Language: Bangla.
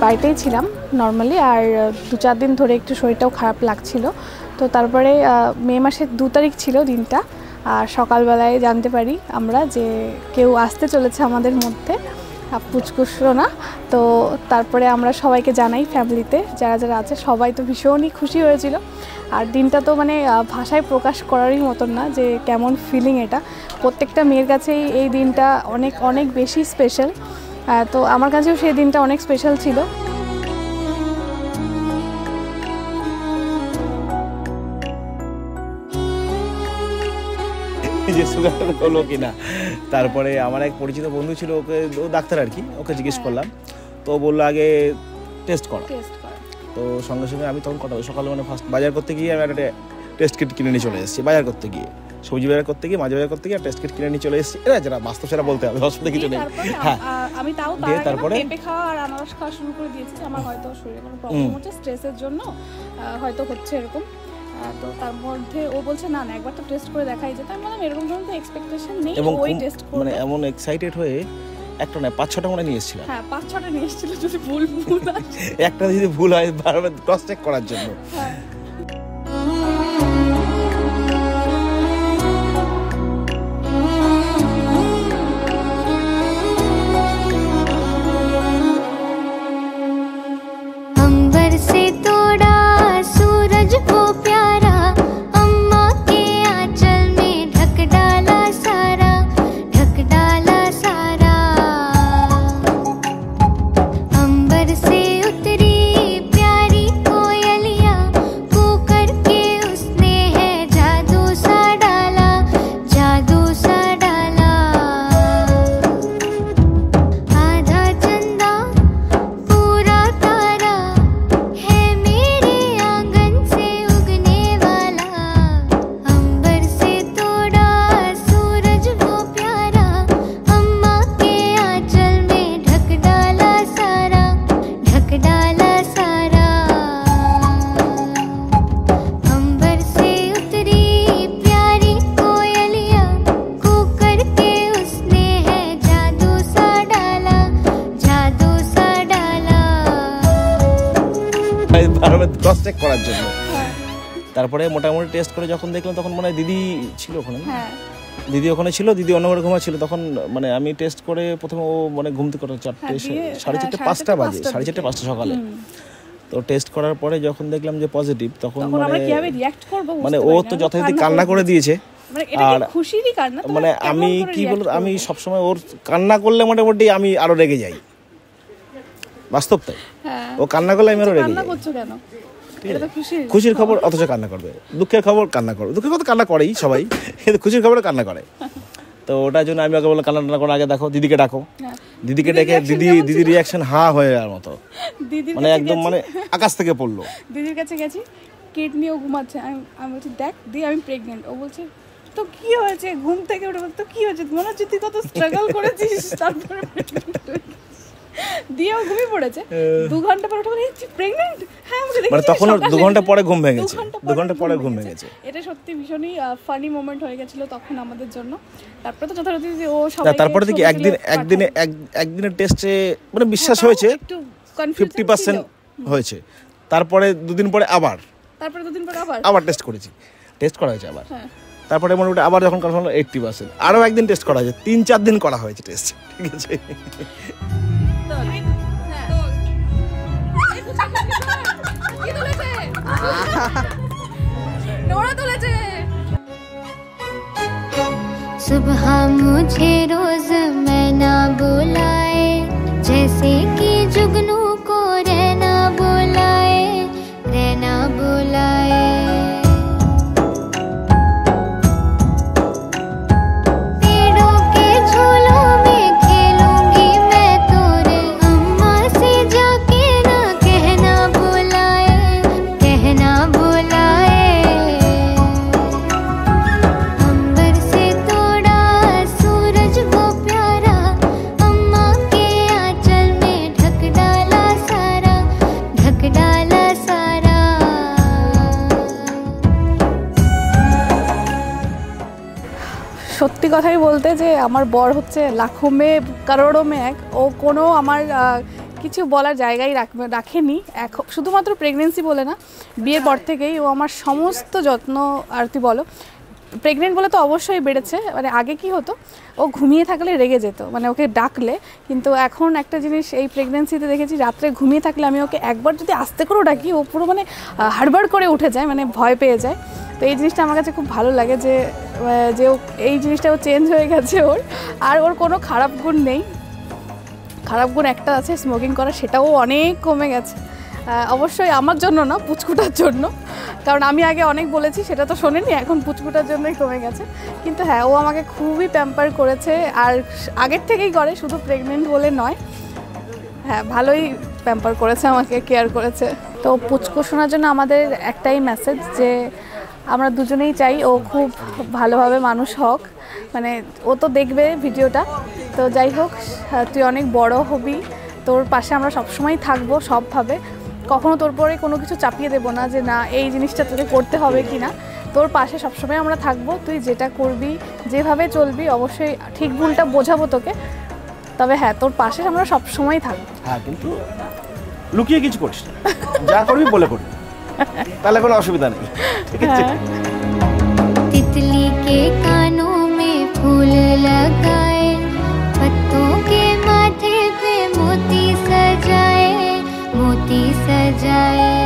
বাড়িতেই ছিলাম নর্মালি, আর 2-4 দিন ধরে একটু শরীরটাও খারাপ লাগছিল। তো তারপরে মে মাসের 2 তারিখ ছিল দিনটা, আর সকালবেলায় জানতে পারি আমরা যে কেউ আসতে চলেছে আমাদের মধ্যে, পুচকুসোনা। তো তারপরে আমরা সবাইকে জানাই, ফ্যামিলিতে যারা যারা আছে সবাই তো ভীষণই খুশি হয়েছিল। আর দিনটা তো মানে ভাষায় প্রকাশ করারই মতন না যে কেমন ফিলিং এটা। প্রত্যেকটা মেয়ের কাছেই এই দিনটা অনেক অনেক বেশি স্পেশাল। তো আমার কাছেও সেই দিনটা অনেক স্পেশাল ছিল। যে সুগার হলো কিনা। তারপরে আমার এক পরিচিত বন্ধু ছিল, ওকে ও ডাক্তার আর কি, ওকে জিজ্ঞেস করলাম, তো বললো আগে টেস্ট করা। তো সঙ্গে সঙ্গে আমি তখন কটা সকালে মানে ফার্স্ট বাজার করতে গিয়ে আমি একটা টেস্ট কিট কিনে নিয়ে চলে এসেছি। বাজার করতে গিয়ে, সবজি বাজার করতে গিয়ে, মাছ বাজার করতে গিয়ে টেস্ট কিট কিনে নিয়ে চলে এসেছি। এরা যারা বাস্তব সেটা বলতে হবে, হসপিটালে কিছু নেই। হ্যাঁ, আমি তাও তারপরে পেঁপে খাওয়া আর আনারস খাওয়া শুরু করে দিয়েছি। আমার হয়তো শরীরে কোনো প্রবলেম হচ্ছে, স্ট্রেসের জন্য হয়তো হচ্ছে এরকম। তো তার মধ্যে ও বলছে না না একবার তো টেস্ট করে দেখাই যেত। আমি বললাম এরকম ধরনের তো এক্সপেকটেশন নেই, ওই টেস্ট করে মানে এমন এক্সাইটেড হয়ে একটা না 5-6টা মনে নিয়ে এসেছিল। হ্যাঁ 5-6টা নিয়ে এসেছিল, যদি ভুল একটা যদি ভুল হয় বারবার ক্রস চেক করার জন্য। হ্যাঁ ক্রস চেক করার জন্য। তারপরে মোটামুটি টেস্ট করে যখন দেখলাম তখন মনে হয় দিদি ছিল ওখানে। দিদি ওখানে ছিল, দিদি অন্য ঘরে ঘুমাচ্ছিল তখন। মানে আমি টেস্ট করে প্রথমে ও মানে ঘুম থেকে 4:30 5টা বাজে, 4:30-5টা সকালে। তো টেস্ট করার পরে যখন দেখলাম যে পজিটিভ, তখন মানে ও তো যথারীতি কান্না করে দিয়েছে। আর মানে আমি কি বলবো, আমি সবসময় ওর কান্না করলে মোটামুটি আমি আরো রেগে যাই, বাস্তব তাই। ও কান্না করলে আমি আরো রেগে যাই। খুশির খবর অথচ কান্না করবে, দুঃখের খবর কান্না করবে। দুঃখের কথা কান্না করেই সবাই, কিন্তু খুশির খবরে কান্না করে। তো ওটার জন্য আমি ওকে বললাম কান্না টান্না করে আগে দেখো, দিদিকে ডাকো। দিদিকে ডেকে দিদির রিয়াকশন হয়ে যাওয়ার মতো, মানে একদম মানে আকাশ থেকে পড়লো। দিদির কাছে গেছি, কিড নিয়েও ঘুমাচ্ছে। আমি বলছি দেখ দি আমি প্রেগনেন্ট। ও বলছে তো কি হয়েছে? ঘুম থেকে উঠে বলতো কি হয়েছে? মনে হচ্ছে তুই কত স্ট্রাগল করেছিস, তারপরে দিয়েও ঘুমিয়ে পড়েছে। 2 ঘন্টা পরে উঠে বলে প্রেগনেন্ট। হ্যাঁ আমাকে দেখেছি, মানে তখন 2 ঘন্টা পরে ঘুম ভেঙেছে। 2 ঘন্টা পরে ঘুম ভেঙেছে। এটা সত্যি ভীষণই ফানি মোমেন্ট হয়ে গেছিল তখন আমাদের জন্য। তারপরে তো যথারীতি ও সবাই তারপরে থেকে একদিনের টেস্টে মানে বিশ্বাস হয়েছে 50% হয়েছে। তারপরে 2 দিন পরে আবার টেস্ট করেছি, টেস্ট করা হয়েছে আবার। তারপরে মোটামুটি আবার যখন কনফার্ম হলো 80%, আরও একদিন টেস্ট করা হয়েছে, 3-4 দিন করা হয়েছে টেস্ট। ঠিক আছে। सुबह मुझे रोज मैना बुलाए, जैसे कि जुगनू को रहना बुलाए, रहना बुलाए। पेड़ों के झूलों में खेलूंगी मैं तो रे, अम्मा से जाके ना कहना बुलाए, कहना बुलाए। अंबर से तोड़ा सूरज वो प्यारा, अम्मा के आंचल में ढक डाला सारा, ढक डाला सारा। সত্যি কথাই বলতে যে আমার বর হচ্ছে লাখো মে কারোড়ো মে এক। ও কোনো আমার কিছু বলার জায়গায় রাখেনি। এখন শুধুমাত্র প্রেগনেন্সি বলে না, বিয়ের পর থেকেই ও আমার সমস্ত যত্ন, আর তুই বলো প্রেগনেন্ট বলে তো অবশ্যই বেড়েছে। মানে আগে কি হতো, ও ঘুমিয়ে থাকলে রেগে যেত, মানে ওকে ডাকলে। কিন্তু এখন একটা জিনিস এই প্রেগনেন্সিতে দেখেছি, রাত্রে ঘুমিয়ে থাকলে আমি ওকে একবার যদি আস্তে করেও ডাকি, ও পুরো মানে হাড়বাড় করে উঠে যায়, মানে ভয় পেয়ে যায়। তো এই জিনিসটা আমার কাছে খুব ভালো লাগে যে যে এই জিনিসটা ও চেঞ্জ হয়ে গেছে ওর। আর ওর কোনো খারাপ গুণ নেই, খারাপ গুণ একটা আছে স্মোকিং করা, সেটাও অনেক কমে গেছে। অবশ্যই আমার জন্য না, পুচকুটার জন্য, কারণ আমি আগে অনেক বলেছি, সেটা তো শোনেনি, এখন পুচকুটার জন্যই কমে গেছে। কিন্তু হ্যাঁ, ও আমাকে খুবই প্যাম্পার করেছে, আর আগের থেকেই করে, শুধু প্রেগনেন্ট বলে নয়। হ্যাঁ, ভালোই প্যাম্পার করেছে, আমাকে কেয়ার করেছে। তো পুচকু শোনার জন্য আমাদের একটাই মেসেজ, যে আমরা দুজনেই চাই ও খুব ভালোভাবে মানুষ হোক। মানে ও তো দেখবে ভিডিওটা, তো যাই হোক, তুই অনেক বড় হবি, তোর পাশে আমরা সবসময় থাকবো সবভাবে। কখনো তোর পরে কোনো কিছু চাপিয়ে দেবো না, যে না এই জিনিসটা তোকে করতে হবে কি না। তোর পাশে সবসময় আমরা থাকবো, তুই যেটা করবি, যেভাবে চলবি, অবশ্যই ঠিক ভুলটা বোঝাবো তোকে। তবে হ্যাঁ, তোর পাশে আমরা সবসময় থাকবো। হ্যাঁ, কিন্তু লুকিয়ে কিছু করিস না, যা করবি বলে করবি, তাহলে কোনো অসুবিধা নেই, ঠিক আছে? तितली के कानों में फूल लगाए, पत्तों के माथे पे मोती सजाए, मोती सजाए।